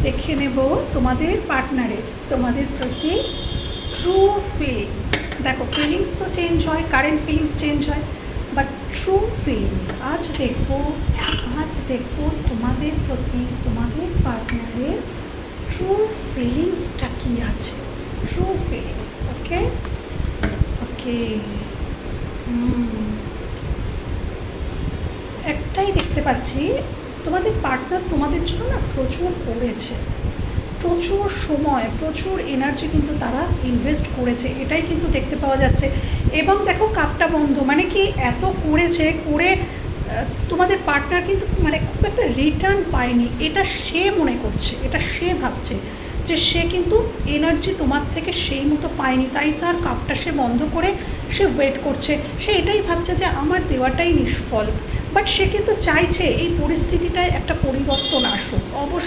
দেখে নেব তোমাদের পার্টনারের তোমাদের প্রতি ট্রু ফিলিংস। দেখো, ফিলিংস তো চেঞ্জ হয়, কারেন্ট ফিলিংস চেঞ্জ হয়, বাট ট্রু ফিলিংস আজ দেখবো তোমাদের প্রতি তোমাদের পার্টনারের ট্রু ফিলিংসটা কী আছে। ট্রু ফিলিংস, ওকে ওকে। একটাই দেখতে পাচ্ছি, তোমাদের পার্টনার তোমাদের জন্য না প্রচুর করেছে, প্রচুর সময়, প্রচুর এনার্জি কিন্তু তারা ইনভেস্ট করেছে, এটাই কিন্তু দেখতে পাওয়া যাচ্ছে। এবং দেখো, কাপটা বন্ধ, মানে কি এত করেছে, করে তোমাদের পার্টনার কিন্তু মানে খুব একটা রিটার্ন পায়নি, এটা সে মনে করছে, এটা সে ভাবছে যে সে কিন্তু এনার্জি তোমার থেকে সেই মতো পায়নি, তাই তার কাপটা সে বন্ধ করে সে ওয়েট করছে। সে এটাই ভাবছে যে আমার দেওয়াটাই নিষ্ফল, বাট সে কিন্তু চাইছে এই পরিস্থিতিটায় একটা পরিবর্তন আসুক। অবশ্যই